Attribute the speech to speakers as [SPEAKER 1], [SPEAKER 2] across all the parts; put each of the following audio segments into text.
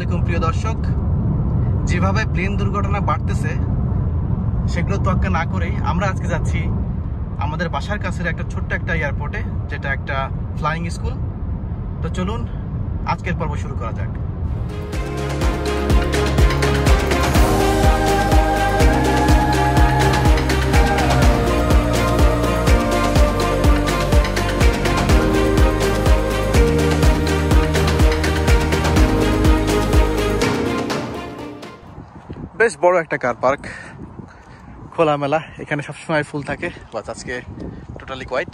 [SPEAKER 1] আলাইকুম প্রিয় দর্শক। যেভাবে প্লেন দুর্ঘটনা বাড়তেছে সেগুলো তোয়াক্কা না করেই আমরা আজকে যাচ্ছি আমাদের বাসার কাছের একটা ছোট্ট একটা এয়ারপোর্টে, যেটা একটা ফ্লাইং স্কুল। তো চলুন আজকের পর্ব শুরু করা যাক। বেশ বড় একটা কার পার্ক, খোলামেলা, এখানে সবসময় ফুল থাকে, বাট আজকে টোটালি হোয়াইট।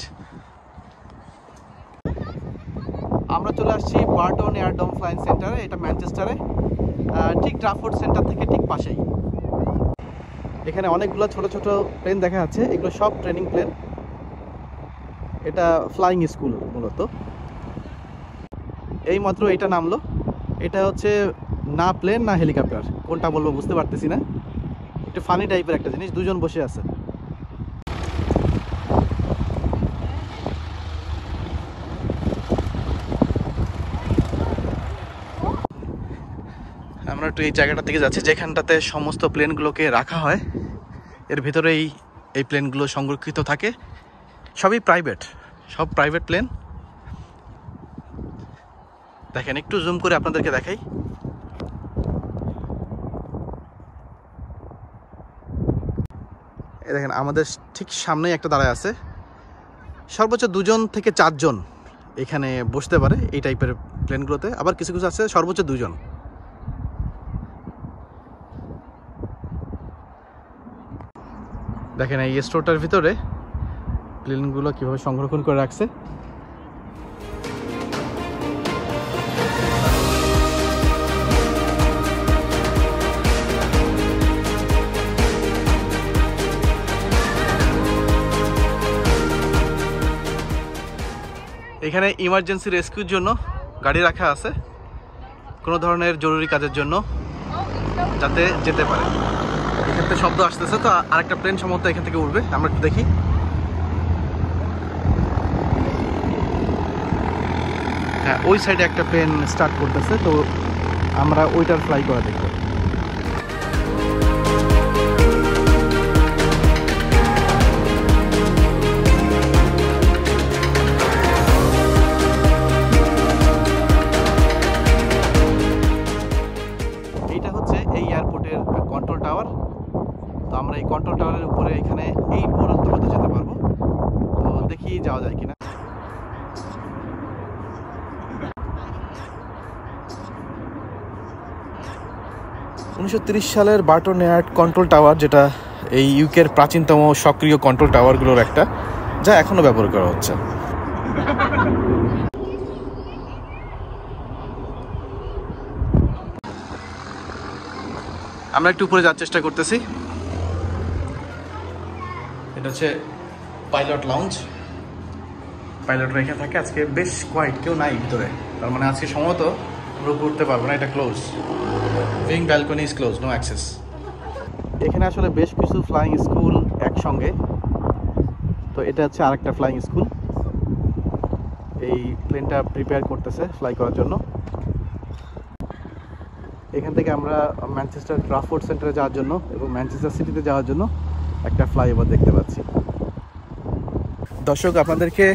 [SPEAKER 1] আমরা চলে আসছি বার্টন এয়ারডোম ফ্লাইং সেন্টারে, এটা ম্যানচেস্টারে, ঠিক ট্রাফোর্ড সেন্টার থেকে ঠিক পাশেই। এখানে অনেকগুলো ছোট ছোট প্লেন দেখা যাচ্ছে, এগুলো সব ট্রেনিং প্লেন। এটা ফ্লাইং স্কুল মূলত। এইমাত্র এটা নামলো, এটা হচ্ছে না প্লেন না হেলিকপ্টার, কোনটা বলবো বুঝতে পারতেছি না। একটু ফানি টাইপের একটা জিনিস, দুজন বসে আছে। আমরা একটু এই জায়গাটা থেকে যাচ্ছি যেখানটাতে সমস্ত প্লেনগুলোকে রাখা হয়। এর ভিতরেই এই প্লেনগুলো সংরক্ষিত থাকে, সবই প্রাইভেট, সব প্রাইভেট প্লেন। দেখেন, একটু জুম করে আপনাদেরকে দেখাই। এই দেখেন, আমাদের ঠিক সামনেই একটা দাঁড়ায় আছে। সর্বোচ্চ 2 থেকে 4 জন এখানে বসতে পারে এই টাইপের প্লেনগুলোতে, আবার কিছু কিছু আছে সর্বোচ্চ 2 জন। দেখেন এই স্টোরটার ভিতরে প্লেনগুলো কিভাবে সংরক্ষণ করে রাখছে। এখানে ইমার্জেন্সি রেস্কিউর জন্য গাড়ি রাখা আছে, কোনো ধরনের জরুরি কাজের জন্য যাতে যেতে পারে। এখান থেকে শব্দ আসতেছে, তো আরেকটা প্লেন সম্ভবত এখান থেকে উঠবে, আমরা একটু দেখি। হ্যাঁ, ওই সাইডে একটা প্লেন স্টার্ট করতেছে, তো আমরা ওইটার ফ্লাই করা দেখব। এইটা হচ্ছে এই এয়ারপোর্টের কন্ট্রোল টাওয়ার। তো আমরা এই কন্ট্রোল টাওয়ারের উপরে এখানে এই পর্যন্ত হতে যেতে পারবো, তো দেখি যাওয়া যায় কিনা। 1930 সালের বার্টন এয়ার কন্ট্রোল টাওয়ার, যেটা এই ইউকের প্রাচীনতম সক্রিয় কন্ট্রোল টাওয়ারগুলোর একটা, যা এখনো ব্যবহার করা হচ্ছে। আমরা একটু উপরে যাওয়ার চেষ্টা করতেছি। এটা হচ্ছে পাইলট লাউঞ্জ, পাইলটরা এখানে থাকে। আজকে বেশ কোয়াইট, কেউ নাই ভিতরে, তার মানে আজকে সম্ভবত আমরা উঠতে পারবো না, এটা close. Wing balcony is close, no access. এখানে আসলে বেশ কিছু ফ্লাইং স্কুল একসঙ্গে, তো এটা হচ্ছে আরেকটা ফ্লাইং স্কুল। এই প্লেনটা প্রিপেয়ার করতেছে ফ্লাই করার জন্য। এখান থেকে আমরা ম্যানচেস্টার ট্রাফোর্ড সেন্টারে যাওয়ার জন্য এবং ম্যানচেস্টার সিটিতে যাওয়ার জন্য একটা ফ্লাইওভার দেখতে পাচ্ছি। দর্শক, আপনাদেরকে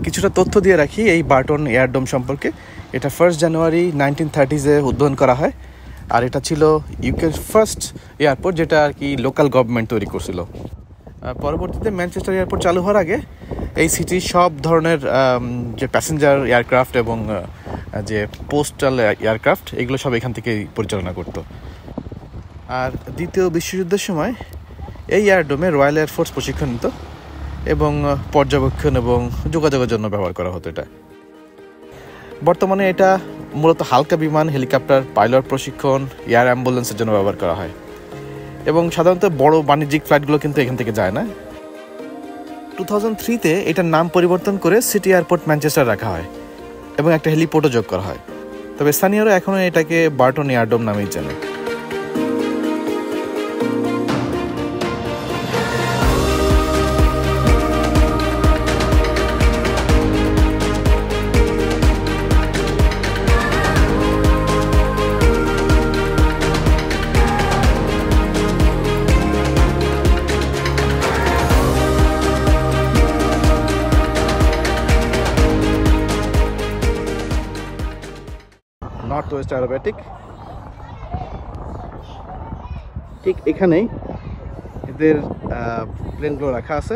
[SPEAKER 1] কিছুটা তথ্য দিয়ে রাখি এই বার্টন এয়ারডোম সম্পর্কে। এটা 1 জানুয়ারি 1930-এ উদ্বোধন করা হয়, আর এটা ছিল ইউকের ফার্স্ট এয়ারপোর্ট, যেটা আর কি লোকাল গভর্নমেন্ট তৈরি করছিল। পরবর্তীতে ম্যানচেস্টার এয়ারপোর্ট চালু হওয়ার আগে এই সিটির সব ধরনের যে প্যাসেঞ্জার এয়ারক্রাফট এবং যে পোস্টাল এয়ারক্রাফট, এগুলো সব এখান থেকেই পরিচালনা করত। আর দ্বিতীয় বিশ্বযুদ্ধের সময় এই এয়ারডোমে রয়্যাল এয়ারফোর্স প্রশিক্ষণ নিত এবং পর্যবেক্ষণ এবং যোগাযোগের জন্য ব্যবহার করা হতো এটা। বর্তমানে এটা মূলত হালকা বিমান, হেলিকপ্টার, পাইলট প্রশিক্ষণ, এয়ার অ্যাম্বুলেন্সের জন্য ব্যবহার করা হয়, এবং সাধারণত বড় বাণিজ্যিক ফ্লাইটগুলো কিন্তু এখান থেকে যায় না। 2003-তে এটার নাম পরিবর্তন করে সিটি এয়ারপোর্ট ম্যানচেস্টার রাখা হয় এবং একটা হেলিপোর্টও যোগ করা হয়, তবে স্থানীয়রা এখনও এটাকে বার্টন এয়ারডোম নামেই জানে। North west aerobatic. ঠিক এখানেই এদের প্লেনগুলো রাখা আছে।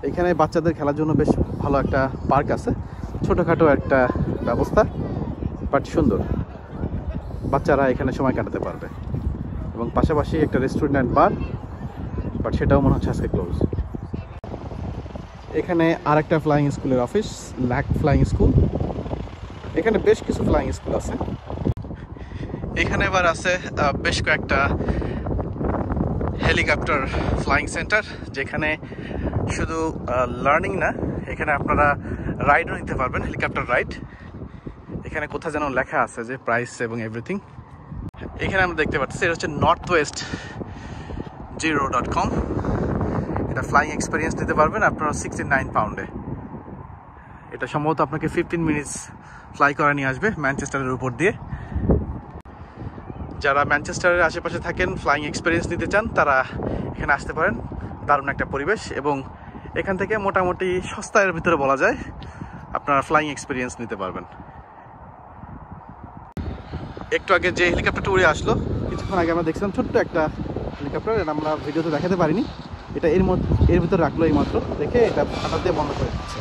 [SPEAKER 1] এখানে বাচ্চাদের খেলার জন্য বেশ ভালো একটা পার্ক আছে, ছোটোখাটো একটা ব্যবস্থা, বাট সুন্দর। বাচ্চারা এখানে সময় কাটাতে পারবে। এবং পাশাপাশি একটা রেস্টুরেন্ট অ্যান্ড বার, বাট সেটাও মনে হচ্ছে আজকে ক্লোজ। এখানে আরেকটা ফ্লাইং স্কুলের অফিস, ল্যাক ফ্লাইং স্কুল। এখানে বেশ কিছু ফ্লাইং স্কুল আছে। এখানে এবার আছে বেশ কয়েকটা হেলিকপ্টার ফ্লাইং সেন্টার, যেখানে শুধু লার্নিং না, এখানে আপনারা রাইডও নিতে পারবেন, হেলিকপ্টার রাইড। এখানে কোথায় যেন লেখা আছে যে প্রাইস এবং এভরিথিং। এখানে আমরা দেখতে পাচ্ছি এটা হচ্ছে northwest0.com। এটা ফ্লাইং এক্সপিরিয়েন্স নিতে পারবেন আপনারা 69 পাউন্ডে। এটা সম্ভবত আপনাকে 15 মিনিটস ফ্লাই করে নিয়ে আসবে ম্যানচেস্টারের উপর দিয়ে। যারা ম্যানচেস্টারের আশেপাশে থাকেন, ফ্লাইং এক্সপিরিয়েন্স নিতে চান, তারা এখানে আসতে পারেন। দারুণ একটা পরিবেশ, এবং এখান থেকে মোটামুটি সস্তার ভিতরে বলা যায় আপনারা ফ্লাইং এক্সপিরিয়েন্স নিতে পারবেন। একটু আগে যে হেলিকপ্টারটা উড়ে আসলো, কিছুক্ষণ আগে আমরা দেখছিলাম ছোট্ট একটা হেলিকপ্টার, এটা আমরা ভিডিওতে দেখাতে পারিনি। এটা এর ভিতরে রাখলো এই মাত্র, দেখে এটা হঠাৎ দিয়ে বন্ধ করে দিচ্ছে।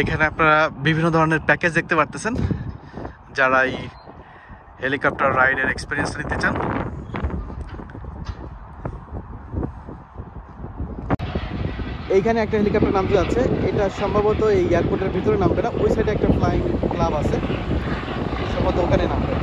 [SPEAKER 1] এখানে আপনারা বিভিন্ন ধরনের প্যাকেজ দেখতে পারতেছেন, যারা এই হেলিকপ্টার রাইডের এক্সপিরিয়েন্স নিতে চান। এইখানে একটা হেলিকপ্টার নামতে যাচ্ছে, এটা সম্ভবত এই এয়ারপোর্টের ভিতরে নামবে না, ওই সাইডে একটা ফ্লাইং ক্লাব আছে, সম্ভবত ওখানে নামবে।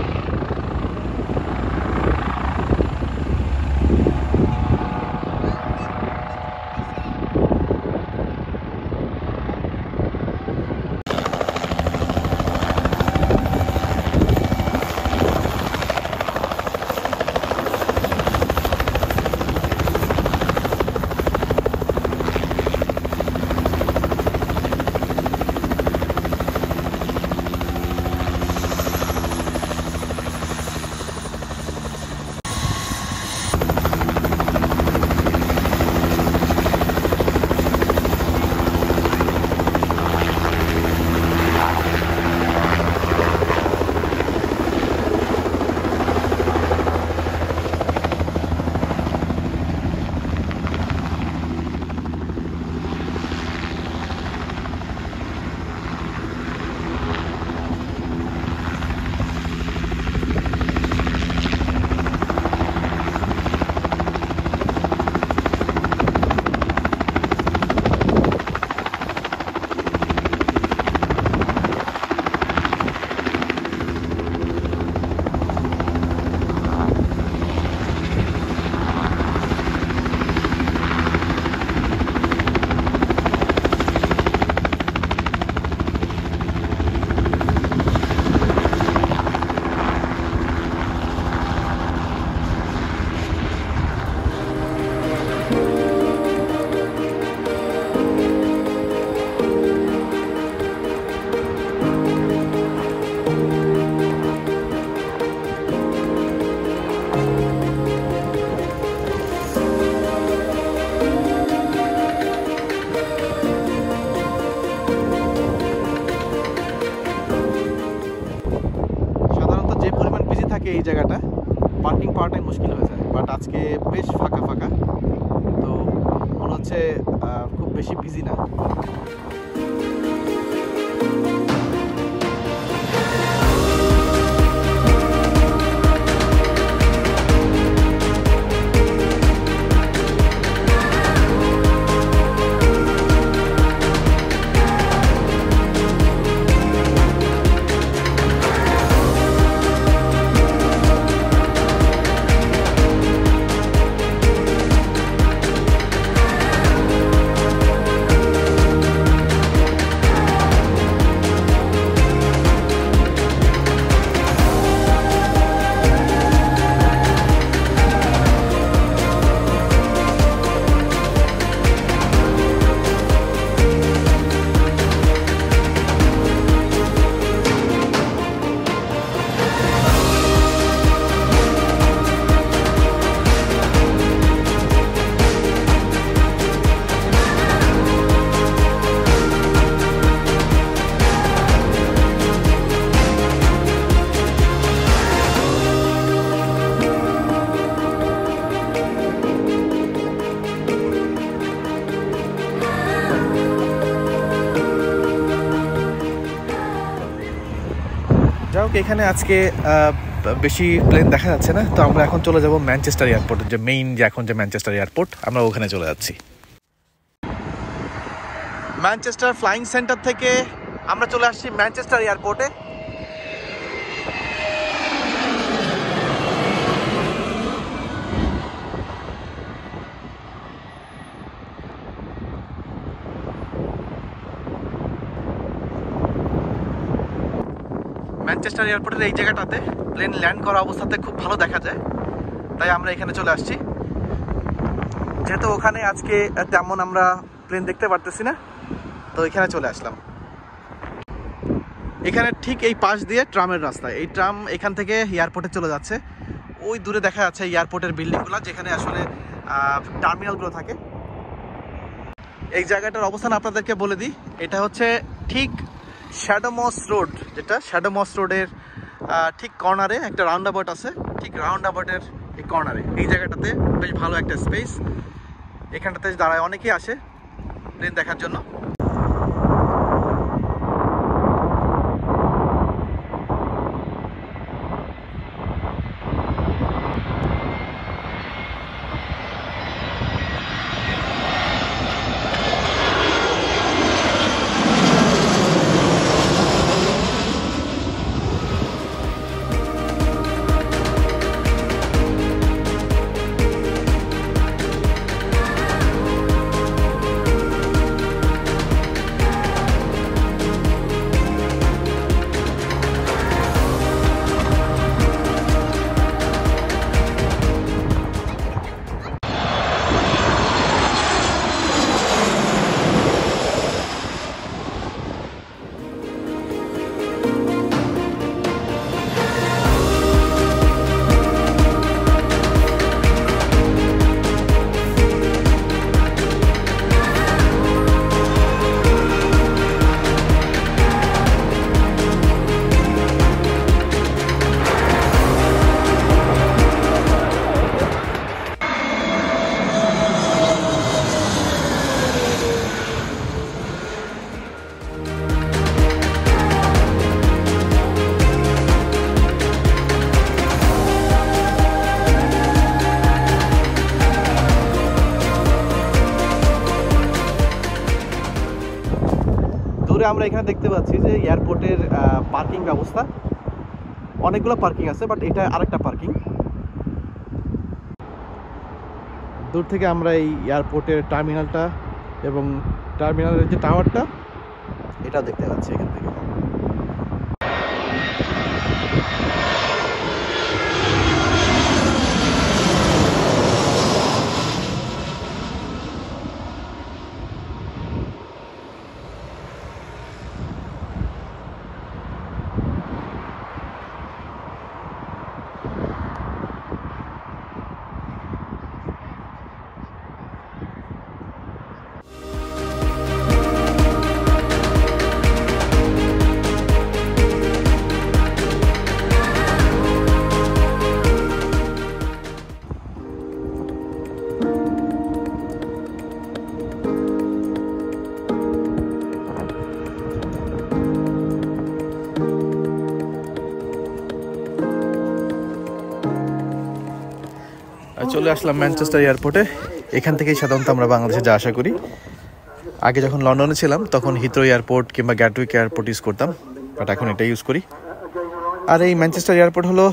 [SPEAKER 1] এই জায়গাটা পার্কিং পাওয়াটাই মুশকিল হয়ে যায়, বাট আজকে বেশ ফাঁকা ফাঁকা, তো মনে হচ্ছে খুব বেশি বিজি না। সম্পর্কে এখানে আজকে বেশি প্লেন দেখা যাচ্ছে না, তো আমরা এখন চলে যাব ম্যানচেস্টার এয়ারপোর্ট, যে মেইন যে এখন যে ম্যানচেস্টার এয়ারপোর্ট, আমরা ওখানে চলে যাচ্ছি। ম্যানচেস্টার ফ্লাইং সেন্টার থেকে আমরা চলে আসছি ম্যানচেস্টার এয়ারপোর্টে। ম্যানচেস্টার এয়ারপোর্টের এই জায়গাটাতে প্লেন ল্যান্ড করা অবস্থাতে খুব ভালো দেখা যায়, তাই আমরা এখানে চলে আসছি। যেহেতু ওখানে আজকে তেমন আমরা প্লেন দেখতে পারতেছি না, তো এখানে চলে আসলাম। এখানে ঠিক এই পাশ দিয়ে ট্রামের রাস্তা, এই ট্রাম এখান থেকে এয়ারপোর্টে চলে যাচ্ছে। ওই দূরে দেখা যাচ্ছে এয়ারপোর্টের বিল্ডিংগুলো, যেখানে আসলে টার্মিনালগুলো থাকে। এই জায়গাটার অবস্থান আপনাদেরকে বলে দিই, এটা হচ্ছে ঠিক শ্যাডোমস রোড, যেটা শ্যাডোমস রোডের ঠিক কর্নারে একটা রাউন্ড অ্যাবাউট আছে, ঠিক রাউন্ড অ্যাবাউটের এই কর্নারে এই জায়গাটাতে বেশ ভালো একটা স্পেস। এখানটাতে দাঁড়ায় অনেকেই আসে প্লেন দেখার জন্য। আমরা এখানে দেখতে পাচ্ছি যে এয়ারপোর্টের পার্কিং ব্যবস্থা, অনেকগুলো পার্কিং আছে, বাট এটা আরেকটা পার্কিং। দূর থেকে আমরা এই এয়ারপোর্টের টার্মিনালটা এবং টার্মিনালের যে টাওয়ারটা, এটা দেখতে পাচ্ছি এখান থেকে। চলে আসলাম ম্যানচেস্টার এয়ারপোর্টে। এখান থেকেই সাধারণত আমরা বাংলাদেশে যা আশা করি। আগে যখন লন্ডনে ছিলাম তখন হিথ্রো এয়ারপোর্ট কিংবা গ্যাটউইক এয়ারপোর্ট ইউজ করতাম, বাট এখন এটা ইউজ করি। আর এই ম্যানচেস্টার এয়ারপোর্ট হলো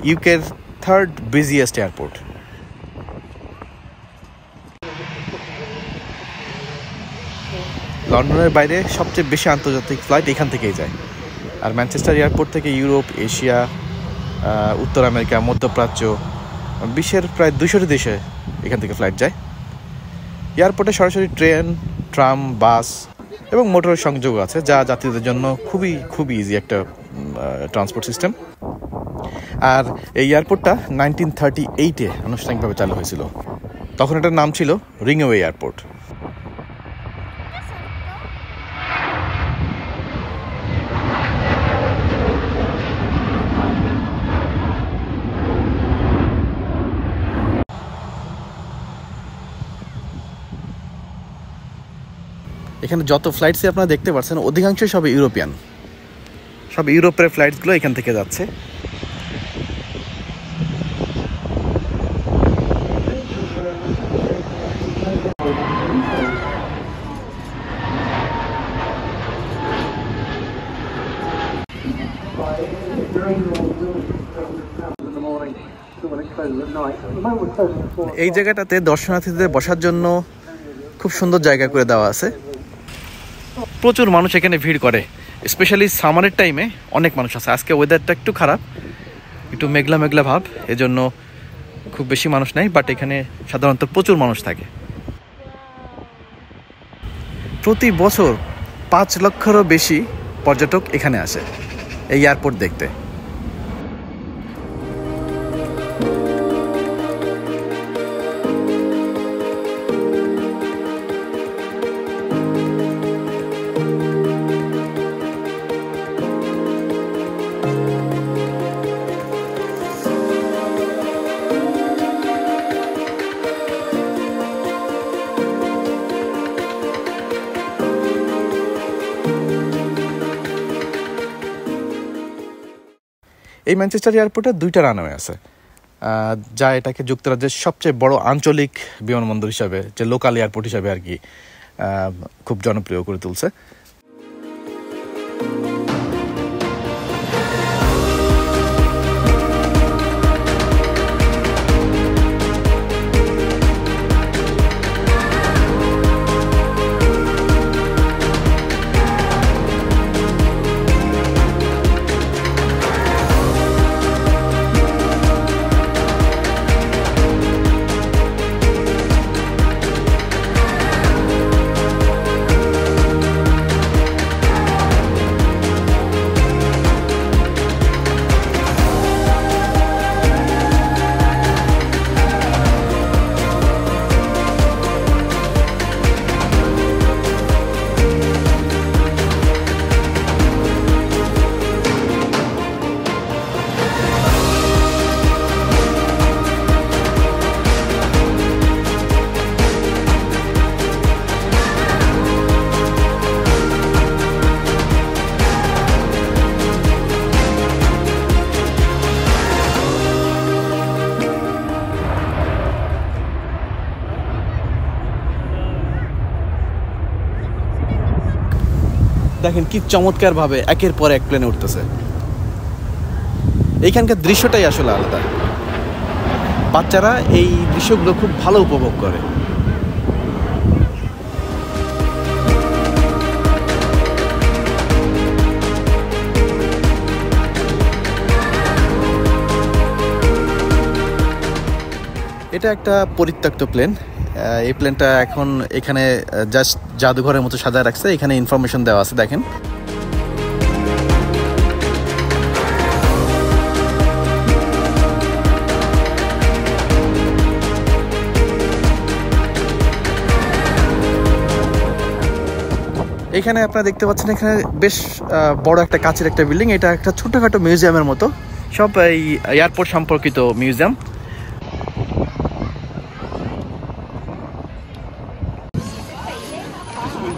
[SPEAKER 1] ইউকের 3rd বিজিয়েস্ট এয়ারপোর্ট। লন্ডনের বাইরে সবচেয়ে বেশি আন্তর্জাতিক ফ্লাইট এখান থেকেই যায়। আর ম্যানচেস্টার এয়ারপোর্ট থেকে ইউরোপ, এশিয়া, উত্তর আমেরিকা, মধ্যপ্রাচ্য, বিশ্বের প্রায় 200টি দেশে এখান থেকে ফ্লাইট যায়। এয়ারপোর্টে সরাসরি ট্রেন, ট্রাম, বাস এবং মোটরের সংযোগ আছে, যা যাত্রীদের জন্য খুবই ইজি একটা ট্রান্সপোর্ট সিস্টেম। আর এই এয়ারপোর্টটা 1938-এ আনুষ্ঠানিকভাবে চালু হয়েছিল। তখন এটার নাম ছিল রিংওয়ে এয়ারপোর্ট। এখানে যত ফ্লাইটসই আপনারা দেখতে পাচ্ছেন অধিকাংশই সব ইউরোপিয়ান। সব ইউরোপের ফ্লাইটসগুলো এখান থেকে যাচ্ছে। এই জায়গাটাতে দর্শনার্থীদের বসার জন্য খুব সুন্দর জায়গা করে দেওয়া আছে। প্রচুর মানুষ এখানে ভিড় করে, স্পেশালি সামারের টাইমে অনেক মানুষ আছে। আজকে ওয়েদারটা একটু খারাপ, একটু মেঘলা মেঘলা ভাব, এজন্য খুব বেশি মানুষ নেই, বাট এখানে সাধারণত প্রচুর মানুষ থাকে। প্রতি বছর 5 লক্ষেরও বেশি পর্যটক এখানে আসে এই এয়ারপোর্ট দেখতে। এই ম্যানচেস্টার এয়ারপোর্টে 2টা রানওয়ে আছে, যা এটাকে যুক্তরাজ্যের সবচেয়ে বড় আঞ্চলিক বিমানবন্দর হিসাবে, যে লোকাল এয়ারপোর্ট হিসাবে আর কি, খুব জনপ্রিয় করে তুলছে। দেখেন কি চমৎকার ভাবে একের পর এক প্লেনে উঠতেছে। এইখানকার দৃশ্যটাই আসলে আলাদা। বাচ্চারা এই দৃশ্যগুলো খুব ভালো উপভোগ করে। এটা একটা পরিত্যক্ত প্লেন। এই প্লেনটা এখন এখানে জাস্ট জাদুঘরের মতো সাজায় রাখছে। এখানে ইনফরমেশন দেওয়া আছে, দেখেন। এখানে আপনারা দেখতে পাচ্ছেন, এখানে বেশ বড় একটা কাচের একটা বিল্ডিং। এটা একটা ছোটখাটো মিউজিয়ামের মতো, সব এই এয়ারপোর্ট সম্পর্কিত মিউজিয়াম।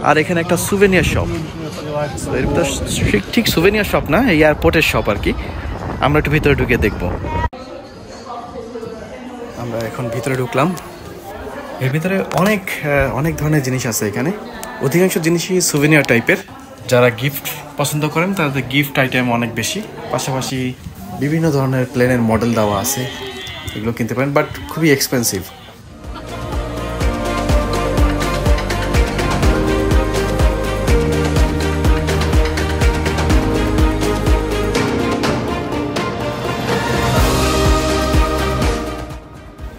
[SPEAKER 1] আর এখানে একটা সুভেনিয়ার শপ। ঠিক সুভেনিয়ার শপ না, এই এয়ারপোর্টের শপ আর কি। আমরা একটু ভিতরে ঢুকে দেখব। আমরা এখন ভিতরে ঢুকলাম। এর ভিতরে অনেক ধরনের জিনিস আছে। এখানে অধিকাংশ জিনিসই সুভেনিয়ার টাইপের। যারা গিফট পছন্দ করেন তাদের গিফট আইটেম অনেক বেশি। পাশাপাশি বিভিন্ন ধরনের প্লেনের মডেল দেওয়া আছে, এগুলো কিনতে পারেন, বাট খুবই এক্সপেন্সিভ।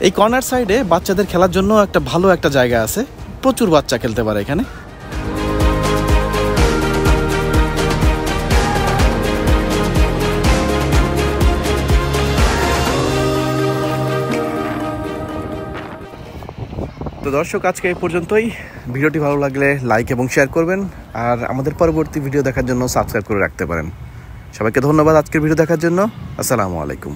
[SPEAKER 1] এই কর্নার সাইডে বাচ্চাদের খেলার জন্য একটা ভালো একটা জায়গা আছে। প্রচুর বাচ্চা খেলতে পারে এখানে। তো দর্শক, আজকে এই পর্যন্তই। ভিডিওটি ভালো লাগলে লাইক এবং শেয়ার করবেন, আর আমাদের পরবর্তী ভিডিও দেখার জন্য সাবস্ক্রাইব করে রাখতে পারেন। সবাইকে ধন্যবাদ আজকের ভিডিও দেখার জন্য। আসসালামু আলাইকুম।